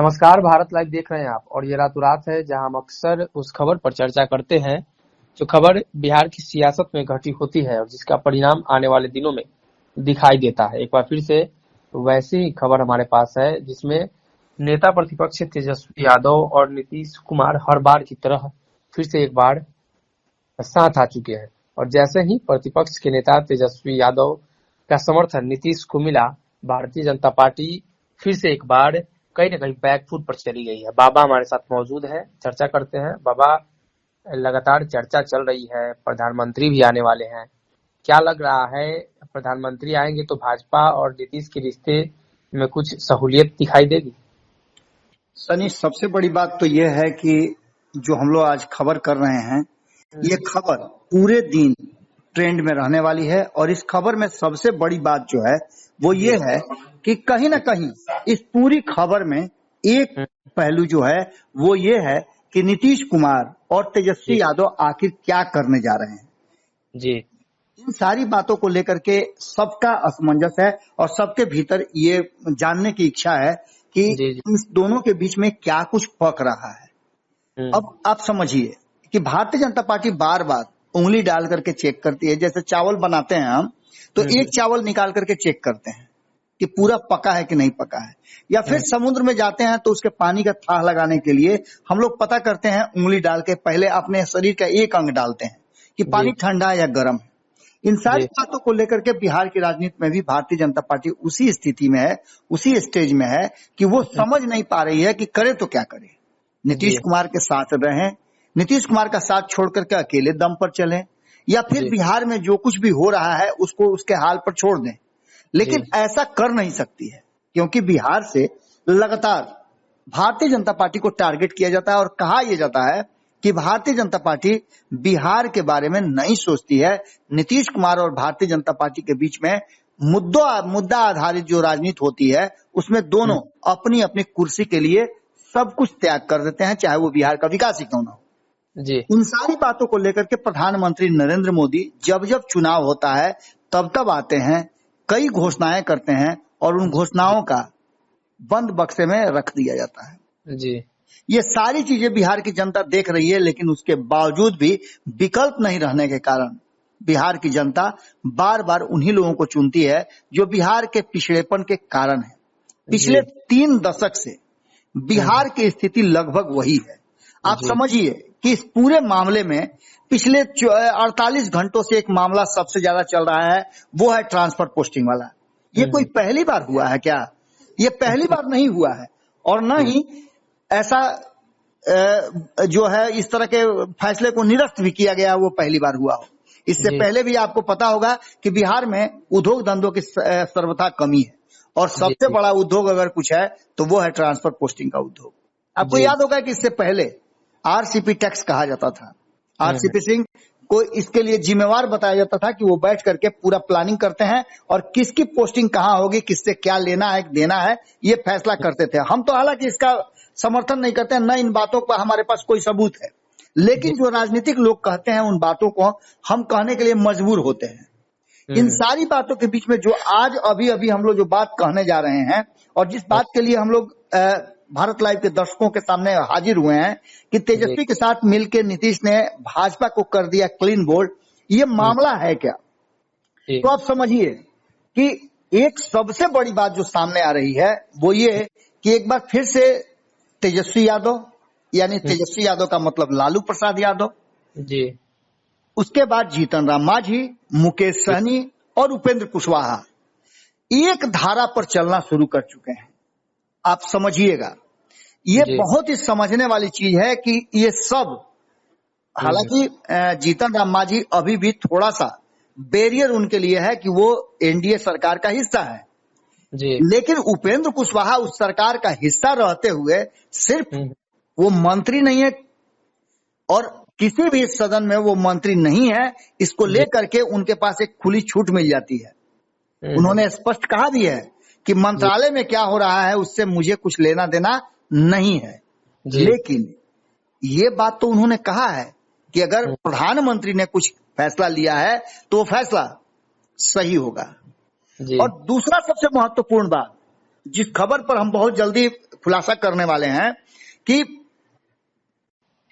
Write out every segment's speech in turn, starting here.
नमस्कार, भारत लाइव देख रहे हैं आप। और ये रातों रात है जहां हम अक्सर उस खबर पर चर्चा करते हैं जो खबर बिहार की सियासत में घटी होती है और जिसका परिणाम आने वाले दिनों में दिखाई देता है। एक बार फिर से वैसी ही खबर हमारे पास है जिसमें नेता प्रतिपक्ष तेजस्वी यादव और नीतीश कुमार हर बार की तरह फिर से एक बार साथ आ चुके हैं। और जैसे ही प्रतिपक्ष के नेता तेजस्वी यादव का समर्थन नीतीश को मिला, भारतीय जनता पार्टी फिर से एक बार कहीं ना कहीं बैकफुट पर चली गई है। बाबा हमारे साथ मौजूद है, चर्चा करते हैं। बाबा, लगातार चर्चा चल रही है, प्रधानमंत्री भी आने वाले हैं। क्या लग रहा है, प्रधानमंत्री आएंगे तो भाजपा और नीतीश के रिश्ते में कुछ सहूलियत दिखाई देगी? सनी, सबसे बड़ी बात तो यह है कि जो हम लोग आज खबर कर रहे हैं, ये खबर पूरे दिन ट्रेंड में रहने वाली है। और इस खबर में सबसे बड़ी बात जो है वो ये है कि कहीं ना कहीं इस पूरी खबर में एक पहलू जो है वो ये है कि नीतीश कुमार और तेजस्वी यादव आखिर क्या करने जा रहे हैं जी। इन सारी बातों को लेकर के सबका असमंजस है और सबके भीतर ये जानने की इच्छा है कि इस दोनों के बीच में क्या कुछ पक रहा है। अब आप समझिए कि भारतीय जनता पार्टी बार बार उंगली डाल करके चेक करती है। जैसे चावल बनाते हैं हम, तो एक चावल निकाल करके चेक करते हैं कि पूरा पका है कि नहीं पका है, या फिर समुद्र में जाते हैं तो उसके पानी का थाह लगाने के लिए हम लोग पता करते हैं उंगली डाल के। पहले अपने शरीर का एक अंग डालते हैं कि पानी ठंडा है या गर्म है। इन सारी बातों को लेकर के बिहार की राजनीति में भी भारतीय जनता पार्टी उसी स्थिति में है, उसी स्टेज में है कि वो समझ नहीं पा रही है कि करे तो क्या करे। नीतीश कुमार के साथ रहें, नीतीश कुमार का साथ छोड़ करके अकेले दम पर चलें, या फिर बिहार में जो कुछ भी हो रहा है उसको उसके हाल पर छोड़ दें। लेकिन ऐसा कर नहीं सकती है क्योंकि बिहार से लगातार भारतीय जनता पार्टी को टारगेट किया जाता है और कहा यह जाता है कि भारतीय जनता पार्टी बिहार के बारे में नहीं सोचती है। नीतीश कुमार और भारतीय जनता पार्टी के बीच में मुद्दा आधारित जो राजनीति होती है उसमें दोनों अपनी अपनी कुर्सी के लिए सब कुछ त्याग कर देते हैं, चाहे वो बिहार का विकास ही क्यों ना हो। जी। इन सारी बातों को लेकर के प्रधानमंत्री नरेंद्र मोदी जब जब चुनाव होता है तब तब आते हैं, कई घोषणाएं करते हैं और उन घोषणाओं का बंद बक्से में रख दिया जाता है। जी। ये सारी चीजें बिहार की जनता देख रही है, लेकिन उसके बावजूद भी विकल्प नहीं रहने के कारण बिहार की जनता बार बार उन्हीं लोगों को चुनती है जो बिहार के पिछड़ेपन के कारण है। पिछले 3 दशक से बिहार की स्थिति लगभग वही है। आप समझिए कि इस पूरे मामले में पिछले 48 घंटों से एक मामला सबसे ज्यादा चल रहा है, वो है ट्रांसफर पोस्टिंग वाला। ये कोई पहली बार हुआ है क्या? ये पहली बार नहीं हुआ है और न ही ऐसा जो है इस तरह के फैसले को निरस्त भी किया गया वो पहली बार हुआ हो। इससे पहले भी आपको पता होगा कि बिहार में उद्योग धंधों की सर्वथा कमी है और सबसे बड़ा उद्योग अगर कुछ है तो वो है ट्रांसफर पोस्टिंग का उद्योग। आपको याद होगा कि इससे पहले आरसीपी टैक्स कहा जाता था। आरसीपी सिंह को इसके लिए जिम्मेवार बताया जाता था कि वो बैठ करके पूरा प्लानिंग करते हैं और किसकी पोस्टिंग कहाँ होगी, किससे क्या लेना है देना है, ये फैसला करते थे। हम तो हालांकि इसका समर्थन नहीं करते हैं, न इन बातों पर हमारे पास कोई सबूत है, लेकिन जो राजनीतिक लोग कहते हैं उन बातों को हम कहने के लिए मजबूर होते हैं। इन सारी बातों के बीच में जो आज अभी अभी हम लोग जो बात कहने जा रहे हैं और जिस बात के लिए हम लोग भारत लाइव के दर्शकों के सामने हाजिर हुए हैं कि तेजस्वी के साथ मिलकर नीतीश ने भाजपा को कर दिया क्लीन बोल्ड, ये मामला है क्या? तो आप समझिए कि एक सबसे बड़ी बात जो सामने आ रही है वो ये कि एक बार फिर से तेजस्वी यादव, यानी तेजस्वी यादव का मतलब लालू प्रसाद यादव जी, उसके बाद जीतन राम मांझी, मुकेश सहनी और उपेंद्र कुशवाहा एक धारा पर चलना शुरू कर चुके हैं। आप समझिएगा, ये बहुत ही समझने वाली चीज है कि ये सब, हालांकि जीतन राम मांझी अभी भी थोड़ा सा बैरियर उनके लिए है कि वो एनडीए सरकार का हिस्सा है जी, लेकिन उपेंद्र कुशवाहा उस सरकार का हिस्सा रहते हुए सिर्फ वो मंत्री नहीं है और किसी भी सदन में वो मंत्री नहीं है, इसको लेकर के उनके पास एक खुली छूट मिल जाती है। उन्होंने स्पष्ट कहा भी है कि मंत्रालय में क्या हो रहा है उससे मुझे कुछ लेना देना नहीं है, लेकिन ये बात तो उन्होंने कहा है कि अगर प्रधानमंत्री ने कुछ फैसला लिया है तो वो फैसला सही होगा। और दूसरा सबसे महत्वपूर्ण बात, जिस खबर पर हम बहुत जल्दी खुलासा करने वाले हैं कि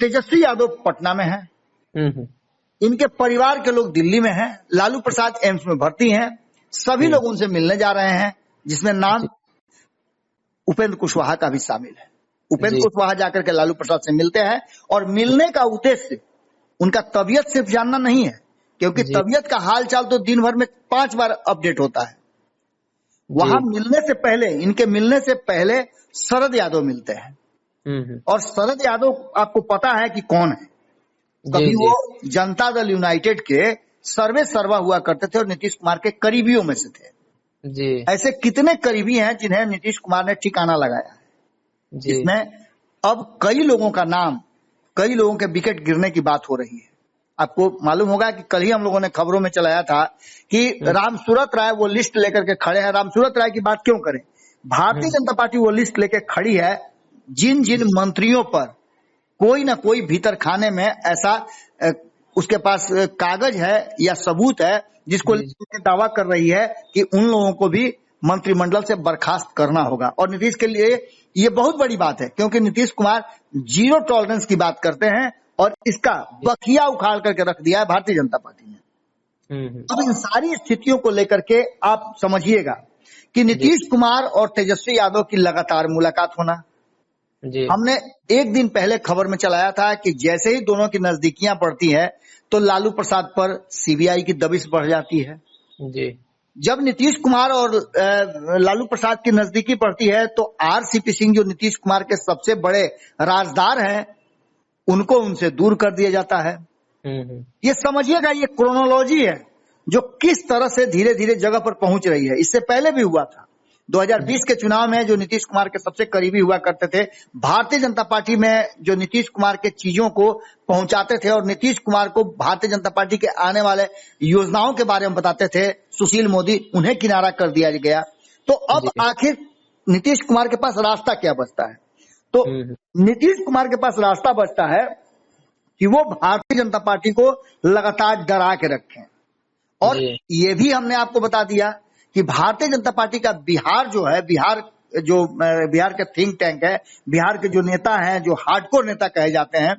तेजस्वी यादव पटना में है, इनके परिवार के लोग दिल्ली में हैं, लालू प्रसाद एम्स में भर्ती हैं, सभी लोग उनसे मिलने जा रहे हैं, जिसमें नाम उपेंद्र कुशवाहा का भी शामिल है। उपेंद्र कुशवाहा जाकर के लालू प्रसाद से मिलते हैं और मिलने का उद्देश्य उनका तबीयत सिर्फ जानना नहीं है, क्योंकि तबीयत का हालचाल तो दिन भर में 5 बार अपडेट होता है। वहां मिलने से पहले, इनके मिलने से पहले शरद यादव मिलते हैं, और शरद यादव आपको पता है कि कौन है। कभी वो जनता दल यूनाइटेड के सर्वे सर्वा हुआ करते थे और नीतीश कुमार के करीबियों में से थे। ऐसे कितने करीबी हैं जिन्हें नीतीश कुमार ने ठिकाना लगाया है, जिसमें अब कई लोगों का नाम, कई लोगों के विकेट गिरने की बात हो रही है। आपको मालूम होगा कि कल ही हम लोगों ने खबरों में चलाया था कि रामसूरत राय वो लिस्ट लेकर के खड़े हैं। रामसूरत राय की बात क्यों करें, भारतीय जनता पार्टी वो लिस्ट लेकर खड़ी है जिन जिन मंत्रियों पर कोई ना कोई भीतर खाने में ऐसा उसके पास कागज है या सबूत है जिसको लेकर दावा कर रही है कि उन लोगों को भी मंत्रिमंडल से बर्खास्त करना होगा। और नीतीश के लिए ये बहुत बड़ी बात है, क्योंकि नीतीश कुमार 0 टॉलरेंस की बात करते हैं और इसका बखिया उखाड़ करके रख दिया है भारतीय जनता पार्टी ने। अब इन सारी स्थितियों को लेकर के आप समझिएगा कि नीतीश कुमार और तेजस्वी यादव की लगातार मुलाकात होना, हमने एक दिन पहले खबर में चलाया था कि जैसे ही दोनों की नजदीकियां बढ़ती है तो लालू प्रसाद पर सीबीआई की दबिश बढ़ जाती है। जब नीतीश कुमार और लालू प्रसाद की नजदीकी बढ़ती है तो आरसीपी सिंह, जो नीतीश कुमार के सबसे बड़े राजदार हैं, उनको उनसे दूर कर दिया जाता है। ये समझिएगा, ये क्रोनोलॉजी है जो किस तरह से धीरे धीरे जगह पर पहुंच रही है। इससे पहले भी हुआ था 2020 के चुनाव में, जो नीतीश कुमार के सबसे करीबी हुआ करते थे, भारतीय जनता पार्टी में जो नीतीश कुमार के चीजों को पहुंचाते थे और नीतीश कुमार को भारतीय जनता पार्टी के आने वाले योजनाओं के बारे में बताते थे, सुशील मोदी, उन्हें किनारा कर दिया गया। तो अब आखिर नीतीश कुमार के पास रास्ता क्या बचता है? तो नीतीश कुमार के पास रास्ता बचता है कि वो भारतीय जनता पार्टी को लगातार डरा के रखें। और ये भी हमने आपको बता दिया कि भारतीय जनता पार्टी का बिहार जो है, बिहार के थिंक टैंक है, बिहार के जो नेता हैं, जो हार्डकोर नेता कहे जाते हैं,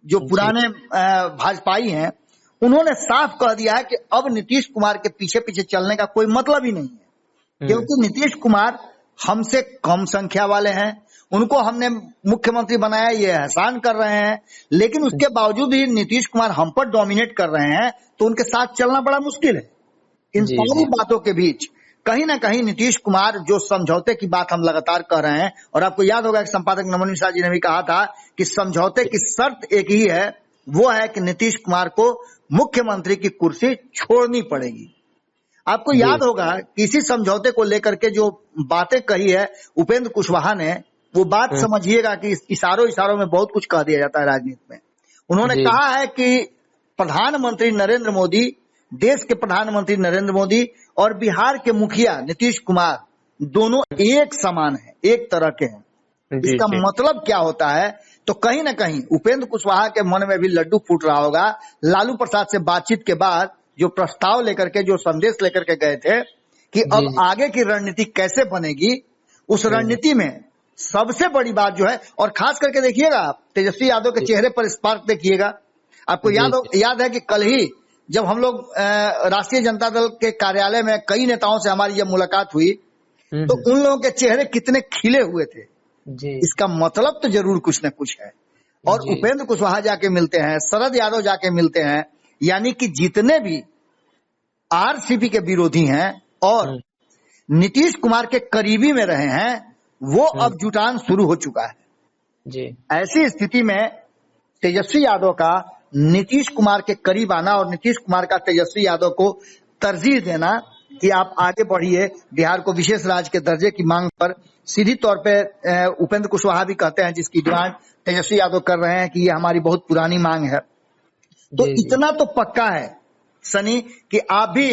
जो पुराने भाजपाई हैं, उन्होंने साफ कह दिया है कि अब नीतीश कुमार के पीछे पीछे चलने का कोई मतलब ही नहीं है, क्योंकि नीतीश कुमार हमसे कम संख्या वाले हैं, उनको हमने मुख्यमंत्री बनाया, ये एहसान कर रहे हैं, लेकिन उसके बावजूद भी नीतीश कुमार हम पर डोमिनेट कर रहे हैं, तो उनके साथ चलना बड़ा मुश्किल है। इन सारी बातों के बीच कहीं ना कहीं नीतीश कुमार जो समझौते की बात हम लगातार कर रहे हैं, और आपको याद होगा कि संपादक नमन मिश्रा जी ने भी कहा था कि समझौते की शर्त एक ही है, वो है कि नीतीश कुमार को मुख्यमंत्री की कुर्सी छोड़नी पड़ेगी। आपको याद होगा कि इसी समझौते को लेकर के जो बातें कही है उपेंद्र कुशवाहा ने, वो बात समझिएगा कि इशारों में बहुत कुछ कह दिया जाता है राजनीति में। उन्होंने कहा है कि प्रधानमंत्री नरेंद्र मोदी, देश के प्रधानमंत्री नरेंद्र मोदी और बिहार के मुखिया नीतीश कुमार दोनों एक समान हैं, एक तरह के हैं। इसका मतलब क्या होता है? तो कहीं ना कहीं उपेंद्र कुशवाहा के मन में भी लड्डू फूट रहा होगा लालू प्रसाद से बातचीत के बाद, जो प्रस्ताव लेकर के, जो संदेश लेकर के गए थे कि अब आगे की रणनीति कैसे बनेगी। उस रणनीति में सबसे बड़ी बात जो है, और खास करके देखिएगा आप तेजस्वी यादव के चेहरे पर स्पार्क देखिएगा। आपको याद है कि कल ही जब हम लोग राष्ट्रीय जनता दल के कार्यालय में कई नेताओं से हमारी जब मुलाकात हुई, तो उन लोगों के चेहरे कितने खिले हुए थे। इसका मतलब तो जरूर कुछ न कुछ है। और उपेंद्र कुशवाहा जाके मिलते हैं, शरद यादव जाके मिलते हैं, यानी कि जितने भी आरसीपी के विरोधी हैं और नीतीश कुमार के करीबी में रहे हैं, वो अब जुटान शुरू हो चुका है। ऐसी स्थिति में तेजस्वी यादव का नीतीश कुमार के करीब आना और नीतीश कुमार का तेजस्वी यादव को तरजीह देना कि आप आगे बढ़िए, बिहार को विशेष राज्य के दर्जे की मांग पर सीधी तौर पे उपेंद्र कुशवाहा भी कहते हैं, जिसकी डिमांड तेजस्वी यादव कर रहे हैं कि ये हमारी बहुत पुरानी मांग है। तो इतना तो पक्का है सनी कि आप भी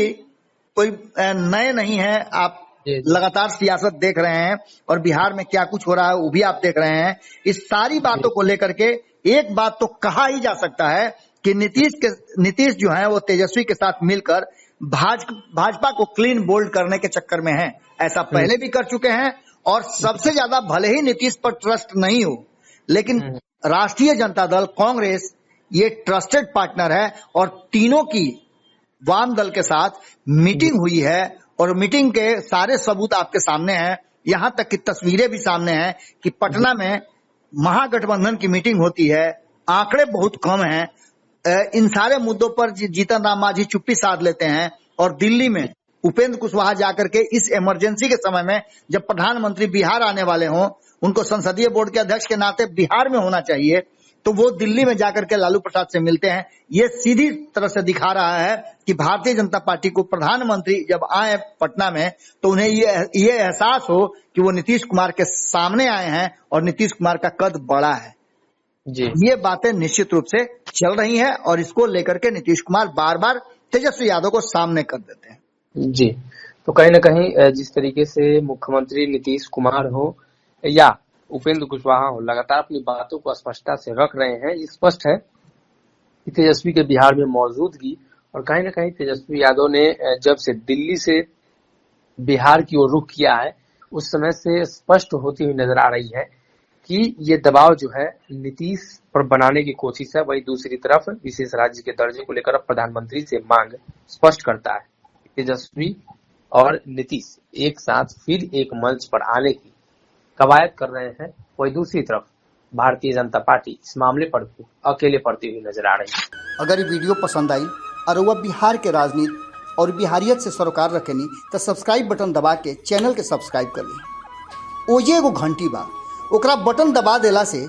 कोई नए नहीं हैं, आप लगातार सियासत देख रहे हैं और बिहार में क्या कुछ हो रहा है वो भी आप देख रहे हैं। इस सारी बातों को लेकर के एक बात तो कहा ही जा सकता है कि नीतीश जो है वो तेजस्वी के साथ मिलकर भाजपा को क्लीन बोल्ड करने के चक्कर में है। ऐसा पहले भी कर चुके हैं और सबसे ज्यादा भले ही नीतीश पर ट्रस्ट नहीं हो, लेकिन राष्ट्रीय जनता दल कांग्रेस ये ट्रस्टेड पार्टनर है और तीनों की वाम दल के साथ मीटिंग हुई है और मीटिंग के सारे सबूत आपके सामने हैं। यहां तक की तस्वीरें भी सामने हैं कि पटना में महागठबंधन की मीटिंग होती है, आंकड़े बहुत कम हैं। इन सारे मुद्दों पर जीतन राम मांझी चुप्पी साध लेते हैं और दिल्ली में उपेंद्र कुशवाहा जाकर के इस इमरजेंसी के समय में जब प्रधानमंत्री बिहार आने वाले हों, उनको संसदीय बोर्ड के अध्यक्ष के नाते बिहार में होना चाहिए, तो वो दिल्ली में जाकर के लालू प्रसाद से मिलते हैं। ये सीधी तरह से दिखा रहा है कि भारतीय जनता पार्टी को प्रधानमंत्री जब आए पटना में तो उन्हें ये एहसास हो कि वो नीतीश कुमार के सामने आए हैं और नीतीश कुमार का कद बड़ा है जी। ये बातें निश्चित रूप से चल रही हैं और इसको लेकर के नीतीश कुमार बार बार तेजस्वी यादव को सामने कर देते हैं जी। तो कहीं ना कहीं जिस तरीके से मुख्यमंत्री नीतीश कुमार हो या उपेंद्र कुशवाहा हो, लगातार अपनी बातों को स्पष्टता से रख रहे हैं। ये स्पष्ट है कि तेजस्वी के बिहार में मौजूदगी और कहीं ना कहीं तेजस्वी यादव ने जब से दिल्ली से बिहार की ओर रुख किया है, उस समय से स्पष्ट होती हुई नजर आ रही है कि ये दबाव जो है नीतीश पर बनाने की कोशिश है। वही दूसरी तरफ विशेष राज्य के दर्जे को लेकर प्रधानमंत्री से मांग स्पष्ट करता है। तेजस्वी और नीतीश एक साथ फिर एक मंच पर आने की कवायद कर रहे हैं। वही दूसरी तरफ भारतीय जनता पार्टी इस मामले पर अकेले पड़ती हुई नजर आ रही है। अगर ये वीडियो पसंद आई और वह बिहार के राजनीति और बिहारियत से सरोकार रखेनी तो सब्सक्राइब बटन दबा के चैनल के सब्सक्राइब कर ली। ओजे एगो घंटी बा, ओकरा बटन दबा देला से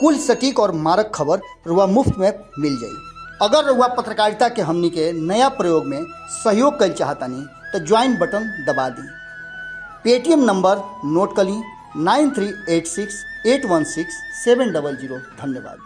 कुल सटीक और मारक खबर रुआ मुफ्त में मिल जाई। अगर रुआ पत्रकारिता के हमनी के नया प्रयोग में सहयोग कर चाहतानी तो ज्वाइन बटन दबा दी। पेटीएम नंबर नोट कर ली 9386816700। धन्यवाद।